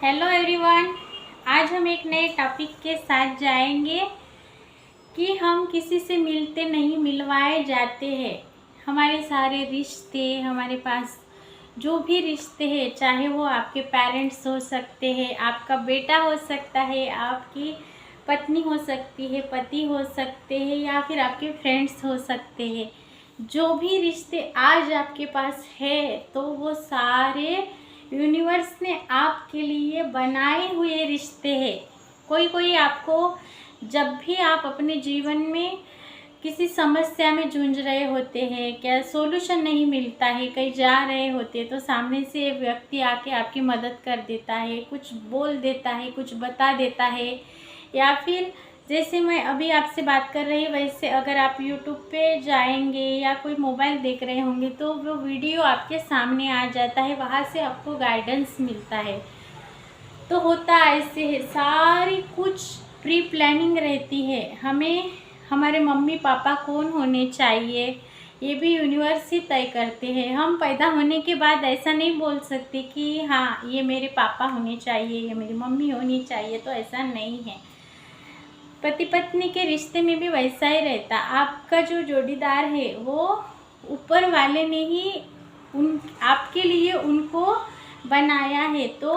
Hello everyone. आज हम एक नए टॉपिक के साथ जाएंगे कि हम किसी से मिलते नहीं मिलवाए जाते हैं। हमारे सारे रिश्ते, हमारे पास जो भी रिश्ते हैं, चाहे वो आपके पेरेंट्स हो सकते हैं, आपका बेटा हो सकता है, आपकी पत्नी हो सकती है, पति हो सकते हैं, या फिर आपके फ्रेंड्स हो सकते हैं। जो भी रिश्ते आज आपके पास है तो वो सारे यूनिवर्स ने आपके लिए बनाए हुए रिश्ते हैं। कोई कोई आपको, जब भी आप अपने जीवन में किसी समस्या में जूझ रहे होते हैं, क्या सॉल्यूशन नहीं मिलता है, कहीं जा रहे होते हैं, तो सामने से व्यक्ति आके आपकी मदद कर देता है, कुछ बोल देता है, कुछ बता देता है। या फिर जैसे मैं अभी आपसे बात कर रही, वैसे अगर आप यूट्यूब पे जाएंगे या कोई मोबाइल देख रहे होंगे तो वो वीडियो आपके सामने आ जाता है, वहाँ से आपको गाइडेंस मिलता है। तो होता ऐसे है, सारी कुछ प्री प्लानिंग रहती है। हमें हमारे मम्मी पापा कौन होने चाहिए ये भी यूनिवर्स ही तय करते हैं। हम पैदा होने के बाद ऐसा नहीं बोल सकते कि हाँ ये मेरे पापा होने चाहिए, ये मेरी मम्मी होनी चाहिए, तो ऐसा नहीं है। पति पत्नी के रिश्ते में भी वैसा ही रहता। आपका जो जोड़ीदार है वो ऊपर वाले ने ही उन आपके लिए उनको बनाया है, तो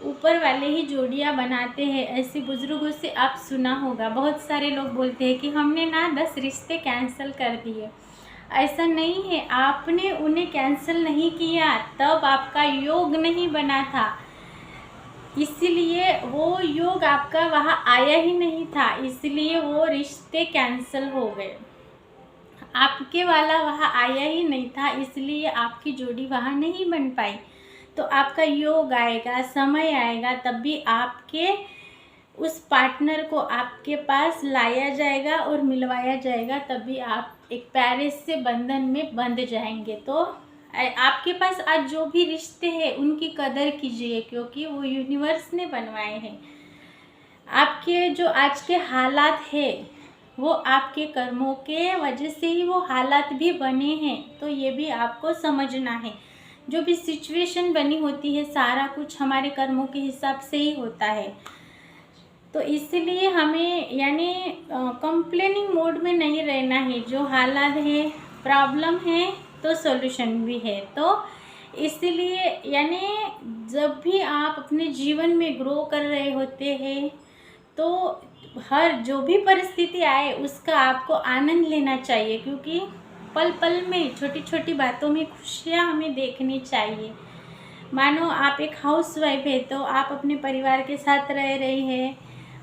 ऊपर वाले ही जोड़ियाँ बनाते हैं। ऐसे बुजुर्गों से आप सुना होगा, बहुत सारे लोग बोलते हैं कि हमने ना 10 रिश्ते कैंसिल कर दिए। ऐसा नहीं है, आपने उन्हें कैंसिल नहीं किया, तब आपका योग नहीं बना था, इसलिए वो योग आपका वहाँ आया ही नहीं था, इसलिए वो रिश्ते कैंसिल हो गए। आपके वाला वहाँ आया ही नहीं था, इसलिए आपकी जोड़ी वहाँ नहीं बन पाई। तो आपका योग आएगा, समय आएगा, तब भी आपके उस पार्टनर को आपके पास लाया जाएगा और मिलवाया जाएगा, तभी आप एक प्यारे से बंधन में बंध जाएंगे। तो आपके पास आज जो भी रिश्ते हैं उनकी कदर कीजिए, क्योंकि वो यूनिवर्स ने बनवाए हैं। आपके जो आज के हालात हैं वो आपके कर्मों के वजह से ही वो हालात भी बने हैं, तो ये भी आपको समझना है। जो भी सिचुएशन बनी होती है सारा कुछ हमारे कर्मों के हिसाब से ही होता है। तो इसलिए हमें यानी कंप्लेनिंग मोड में नहीं रहना है। जो हालात है, प्रॉब्लम है, तो सॉल्यूशन भी है। तो इसलिए यानी जब भी आप अपने जीवन में ग्रो कर रहे होते हैं तो हर जो भी परिस्थिति आए उसका आपको आनंद लेना चाहिए, क्योंकि पल पल में छोटी छोटी बातों में खुशियाँ हमें देखनी चाहिए। मानो आप एक हाउसवाइफ है तो आप अपने परिवार के साथ रह रहे हैं,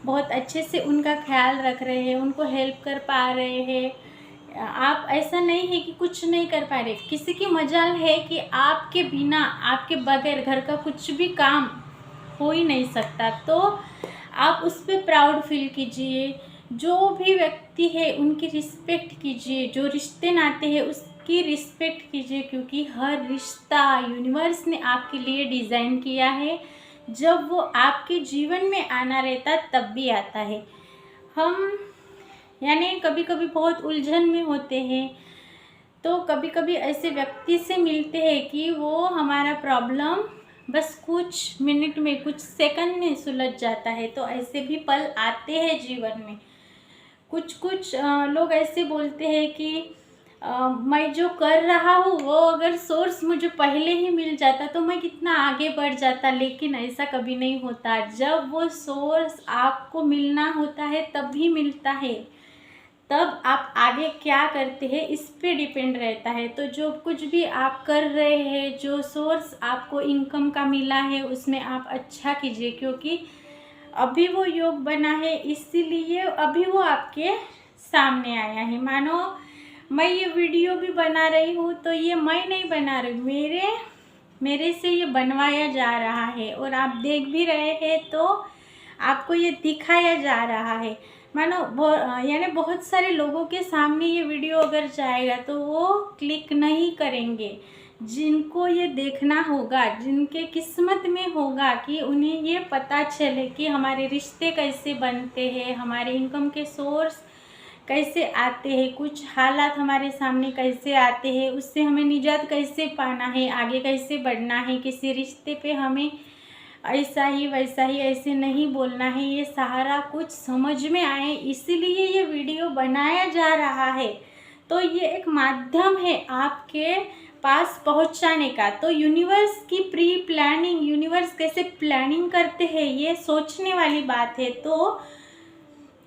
बहुत अच्छे से उनका ख्याल रख रहे हैं, उनको हेल्प कर पा रहे हैं। आप ऐसा नहीं है कि कुछ नहीं कर पा रहे। किसी की मजाल है कि आपके बिना, आपके बगैर घर का कुछ भी काम हो ही नहीं सकता, तो आप उस पर प्राउड फील कीजिए। जो भी व्यक्ति है उनकी रिस्पेक्ट कीजिए, जो रिश्ते नाते हैं उसकी रिस्पेक्ट कीजिए, क्योंकि हर रिश्ता यूनिवर्स ने आपके लिए डिज़ाइन किया है। जब वो आपके जीवन में आना रहता तब भी आता है। हम यानी कभी कभी बहुत उलझन में होते हैं, तो कभी कभी ऐसे व्यक्ति से मिलते हैं कि वो हमारा प्रॉब्लम बस कुछ मिनट में, कुछ सेकंड में सुलझ जाता है। तो ऐसे भी पल आते हैं जीवन में। कुछ कुछ लोग ऐसे बोलते हैं कि मैं जो कर रहा हूँ वो अगर सोर्स मुझे पहले ही मिल जाता तो मैं कितना आगे बढ़ जाता, लेकिन ऐसा कभी नहीं होता। जब वो सोर्स आपको मिलना होता है तभी मिलता है, तब आप आगे क्या करते हैं इस पे डिपेंड रहता है। तो जो कुछ भी आप कर रहे हैं, जो सोर्स आपको इनकम का मिला है उसमें आप अच्छा कीजिए, क्योंकि अभी वो योग बना है, इसीलिए अभी वो आपके सामने आया है। मानो मैं ये वीडियो भी बना रही हूँ तो ये मैं नहीं बना रही, मेरे से ये बनवाया जा रहा है और आप देख भी रहे हैं, तो आपको ये दिखाया जा रहा है। मानो यानी बहुत सारे लोगों के सामने ये वीडियो अगर जाएगा तो वो क्लिक नहीं करेंगे। जिनको ये देखना होगा, जिनके किस्मत में होगा कि उन्हें ये पता चले कि हमारे रिश्ते कैसे बनते हैं, हमारे इनकम के सोर्स कैसे आते हैं, कुछ हालात हमारे सामने कैसे आते हैं, उससे हमें निजात कैसे पाना है, आगे कैसे बढ़ना है, किसी रिश्ते पे हमें ऐसा ही वैसा ही ऐसे नहीं बोलना है, ये सारा कुछ समझ में आए इसलिए ये वीडियो बनाया जा रहा है। तो ये एक माध्यम है आपके पास पहुंचाने का। तो यूनिवर्स की प्री प्लानिंग, यूनिवर्स कैसे प्लानिंग करते हैं ये सोचने वाली बात है। तो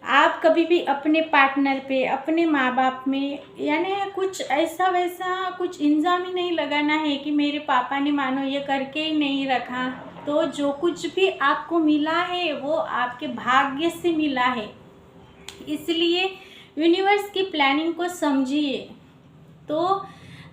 आप कभी भी अपने पार्टनर पे, अपने माँ बाप में, यानी कुछ ऐसा वैसा कुछ इल्ज़ाम ही नहीं लगाना है कि मेरे पापा ने मानो ये करके ही नहीं रखा। तो जो कुछ भी आपको मिला है वो आपके भाग्य से मिला है, इसलिए यूनिवर्स की प्लानिंग को समझिए। तो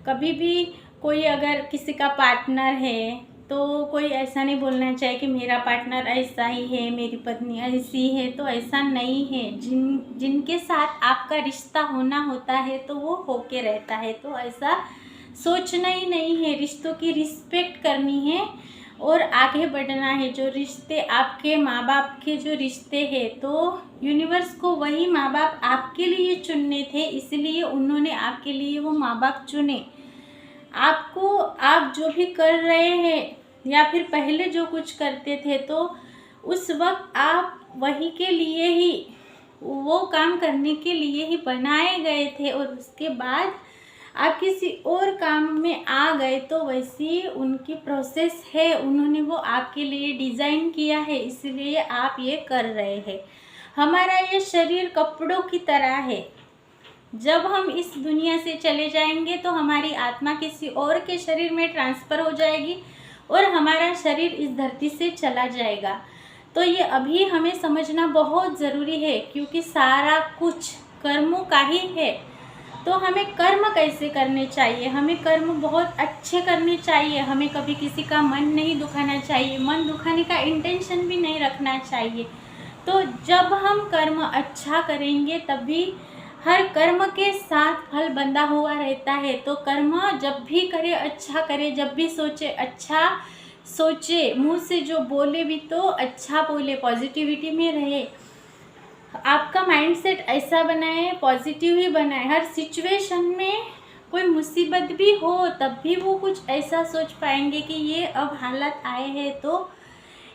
कभी भी कोई अगर किसी का पार्टनर है तो कोई ऐसा नहीं बोलना चाहिए कि मेरा पार्टनर ऐसा ही है, मेरी पत्नी ऐसी है। तो ऐसा नहीं है, जिनके साथ आपका रिश्ता होना होता है तो वो होके रहता है। तो ऐसा सोचना ही नहीं है, रिश्तों की रिस्पेक्ट करनी है और आगे बढ़ना है। जो रिश्ते आपके माँ बाप के जो रिश्ते हैं, तो यूनिवर्स को वही माँ बाप आपके लिए चुनने थे, इसलिए उन्होंने आपके लिए वो माँ बाप चुने। आपको, आप जो भी कर रहे हैं या फिर पहले जो कुछ करते थे, तो उस वक्त आप वही के लिए ही, वो काम करने के लिए ही बनाए गए थे और उसके बाद आप किसी और काम में आ गए। तो वैसी उनकी प्रोसेस है, उन्होंने वो आपके लिए डिज़ाइन किया है, इसलिए आप ये कर रहे हैं। हमारा ये शरीर कपड़ों की तरह है, जब हम इस दुनिया से चले जाएंगे तो हमारी आत्मा किसी और के शरीर में ट्रांसफ़र हो जाएगी और हमारा शरीर इस धरती से चला जाएगा। तो ये अभी हमें समझना बहुत ज़रूरी है, क्योंकि सारा कुछ कर्मों का ही है। तो हमें कर्म कैसे करने चाहिए, हमें कर्म बहुत अच्छे करने चाहिए। हमें कभी किसी का मन नहीं दुखाना चाहिए, मन दुखाने का इंटेंशन भी नहीं रखना चाहिए। तो जब हम कर्म अच्छा करेंगे तभी हर कर्म के साथ फल बंधा हुआ रहता है। तो कर्म जब भी करे अच्छा करे, जब भी सोचे अच्छा सोचे, मुंह से जो बोले भी तो अच्छा बोले, पॉजिटिविटी में रहे। आपका माइंडसेट ऐसा बनाए, पॉजिटिव ही बनाए। हर सिचुएशन में कोई मुसीबत भी हो तब भी वो कुछ ऐसा सोच पाएंगे कि ये अब हालत आए हैं तो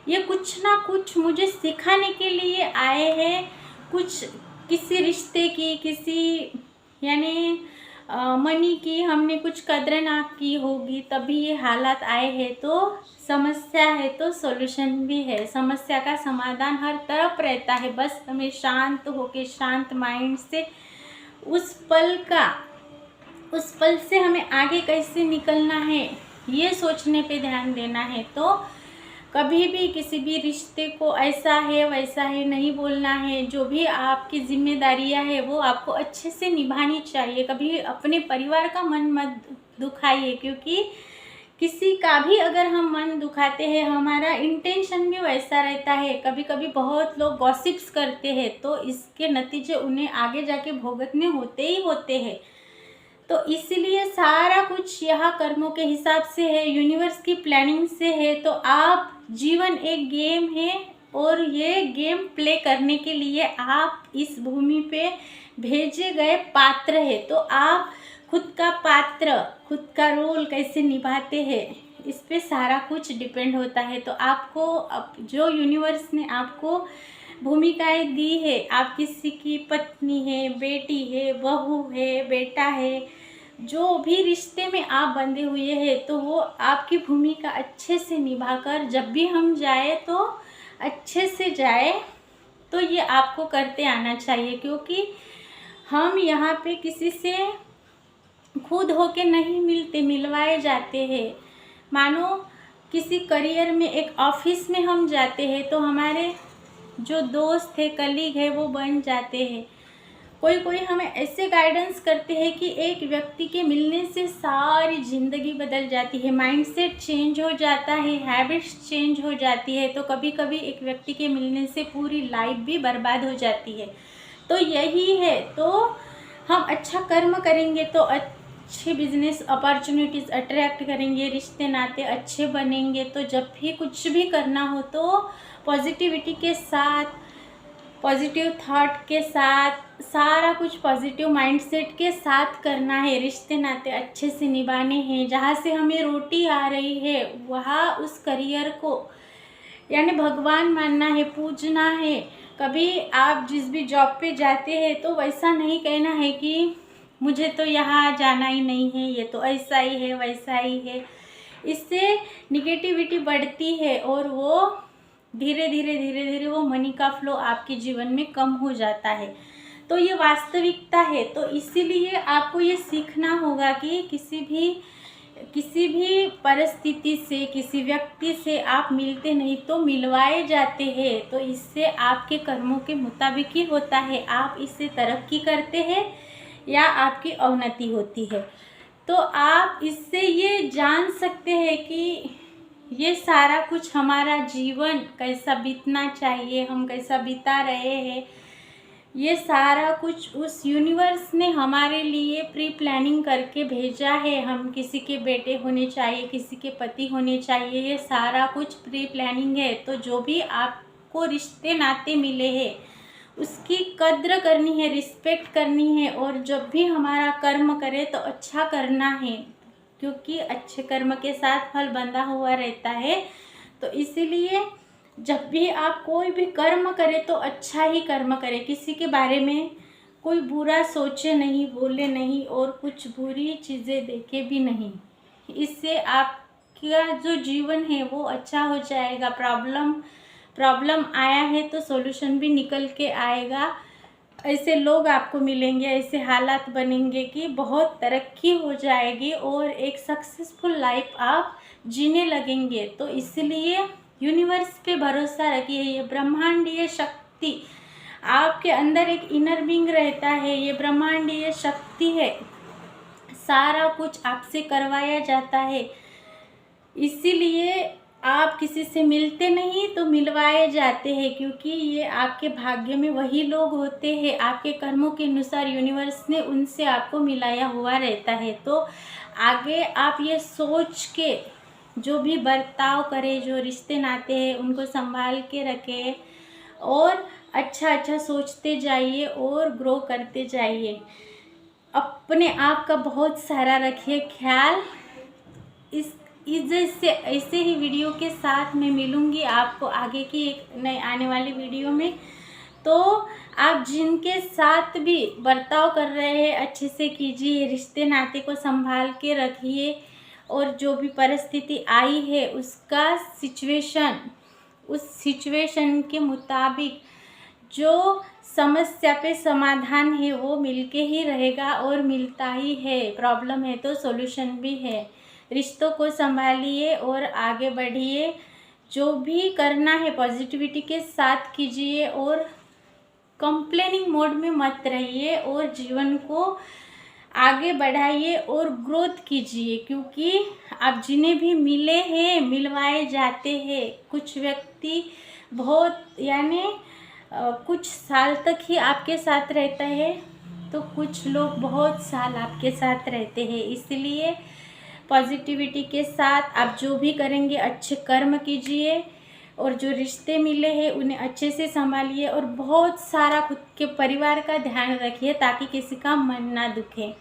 ये कुछ ना कुछ मुझे सिखाने के लिए आए हैं। कुछ किसी रिश्ते की, किसी यानी मनी की हमने कुछ कदर ना की होगी तभी ये हालात आए हैं। तो समस्या है तो सॉल्यूशन भी है, समस्या का समाधान हर तरफ रहता है। बस हमें शांत होके, शांत माइंड से उस पल से हमें आगे कैसे निकलना है ये सोचने पे ध्यान देना है। तो कभी भी किसी भी रिश्ते को ऐसा है वैसा है नहीं बोलना है। जो भी आपकी जिम्मेदारियां है वो आपको अच्छे से निभानी चाहिए। कभी अपने परिवार का मन मत दुखाइए, क्योंकि किसी का भी अगर हम मन दुखाते हैं हमारा इंटेंशन भी वैसा रहता है। कभी कभी बहुत लोग गॉसिप्स करते हैं तो इसके नतीजे उन्हें आगे जाके भुगतने होते ही होते हैं। तो इसलिए सारा कुछ यहाँ कर्मों के हिसाब से है, यूनिवर्स की प्लानिंग से है। तो आप, जीवन एक गेम है और ये गेम प्ले करने के लिए आप इस भूमि पे भेजे गए पात्र है। तो आप खुद का पात्र, खुद का रोल कैसे निभाते हैं इस पे सारा कुछ डिपेंड होता है। तो आपको जो यूनिवर्स ने आपको भूमिकाएं दी है, आप किसी की पत्नी है, बेटी है, बहू है, बेटा है, जो भी रिश्ते में आप बंधे हुए हैं, तो वो आपकी भूमिका अच्छे से निभाकर जब भी हम जाए तो अच्छे से जाए। तो ये आपको करते आना चाहिए, क्योंकि हम यहाँ पे किसी से खुद होके नहीं मिलते, मिलवाए जाते हैं। मानो किसी करियर में, एक ऑफिस में हम जाते हैं तो हमारे जो दोस्त है, कलीग है, वो बन जाते हैं। कोई हमें ऐसे गाइडेंस करते हैं कि एक व्यक्ति के मिलने से सारी ज़िंदगी बदल जाती है, माइंडसेट चेंज हो जाता है, हैबिट्स चेंज हो जाती है। तो कभी कभी एक व्यक्ति के मिलने से पूरी लाइफ भी बर्बाद हो जाती है। तो यही है, तो हम अच्छा कर्म करेंगे तो अच्छे बिजनेस अपॉर्चुनिटीज़ अट्रैक्ट करेंगे, रिश्ते नाते अच्छे बनेंगे। तो जब भी कुछ भी करना हो तो पॉजिटिविटी के साथ, पॉजिटिव थॉट के साथ, सारा कुछ पॉजिटिव माइंडसेट के साथ करना है। रिश्ते नाते अच्छे से निभाने हैं। जहाँ से हमें रोटी आ रही है वहाँ उस करियर को यानी भगवान मानना है, पूजना है। कभी आप जिस भी जॉब पे जाते हैं तो वैसा नहीं कहना है कि मुझे तो यहाँ जाना ही नहीं है, ये तो ऐसा ही है वैसा ही है। इससे निगेटिविटी बढ़ती है और वो धीरे धीरे वो मनी का फ्लो आपके जीवन में कम हो जाता है। तो ये वास्तविकता है। तो इसीलिए आपको ये सीखना होगा कि किसी भी परिस्थिति से, किसी व्यक्ति से आप मिलते नहीं तो मिलवाए जाते हैं। तो इससे आपके कर्मों के मुताबिक ही होता है, आप इससे तरक्की करते हैं या आपकी अवनति होती है। तो आप इससे ये जान सकते हैं कि ये सारा कुछ हमारा जीवन कैसा बीतना चाहिए, हम कैसा बिता रहे हैं, ये सारा कुछ उस यूनिवर्स ने हमारे लिए प्री प्लानिंग करके भेजा है। हम किसी के बेटे होने चाहिए, किसी के पति होने चाहिए, ये सारा कुछ प्री प्लानिंग है। तो जो भी आपको रिश्ते नाते मिले हैं उसकी कद्र करनी है, रिस्पेक्ट करनी है। और जब भी हमारा कर्म करे तो अच्छा करना है, क्योंकि अच्छे कर्म के साथ फल बंधा हुआ रहता है। तो इसीलिए जब भी आप कोई भी कर्म करें तो अच्छा ही कर्म करें, किसी के बारे में कोई बुरा सोचे नहीं, बोले नहीं और कुछ बुरी चीज़ें देखे भी नहीं। इससे आपका जो जीवन है वो अच्छा हो जाएगा। प्रॉब्लम आया है तो सॉल्यूशन भी निकल के आएगा। ऐसे लोग आपको मिलेंगे, ऐसे हालात बनेंगे कि बहुत तरक्की हो जाएगी और एक सक्सेसफुल लाइफ आप जीने लगेंगे। तो इसलिए यूनिवर्स पे भरोसा रखिए। ये ब्रह्मांडीय शक्ति आपके अंदर एक इनर बीइंग रहता है, ये ब्रह्मांडीय शक्ति है, सारा कुछ आपसे करवाया जाता है। इसीलिए आप किसी से मिलते नहीं तो मिलवाए जाते हैं, क्योंकि ये आपके भाग्य में वही लोग होते हैं, आपके कर्मों के अनुसार यूनिवर्स ने उनसे आपको मिलाया हुआ रहता है। तो आगे आप ये सोच के जो भी बर्ताव करें, जो रिश्ते नाते हैं उनको संभाल के रखें और अच्छा सोचते जाइए और ग्रो करते जाइए। अपने आप का बहुत सारा रखिए ख्याल। जैसे ऐसे ही वीडियो के साथ मैं मिलूँगी आपको आगे की एक नई आने वाली वीडियो में। तो आप जिनके साथ भी बर्ताव कर रहे हैं अच्छे से कीजिए, रिश्ते नाते को संभाल के रखिए और जो भी परिस्थिति आई है उसका उस सिचुएशन के मुताबिक जो समस्या पे समाधान है वो मिलके ही रहेगा और मिलता ही है। प्रॉब्लम है तो सॉल्यूशन भी है। रिश्तों को संभालिए और आगे बढ़िए। जो भी करना है पॉजिटिविटी के साथ कीजिए और कंप्लेनिंग मोड में मत रहिए और जीवन को आगे बढ़ाइए और ग्रोथ कीजिए, क्योंकि आप जिन्हें भी मिले हैं मिलवाए जाते हैं। कुछ व्यक्ति बहुत कुछ साल तक ही आपके साथ रहता है तो कुछ लोग बहुत साल आपके साथ रहते हैं। इसलिए पॉजिटिविटी के साथ आप जो भी करेंगे अच्छे कर्म कीजिए और जो रिश्ते मिले हैं उन्हें अच्छे से संभालिए और बहुत सारा खुद के परिवार का ध्यान रखिए ताकि किसी का मन ना दुखे।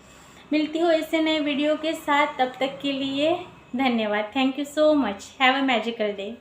मिलती हूँ ऐसे नए वीडियो के साथ, तब तक के लिए धन्यवाद। Thank you so much. Have a magical day.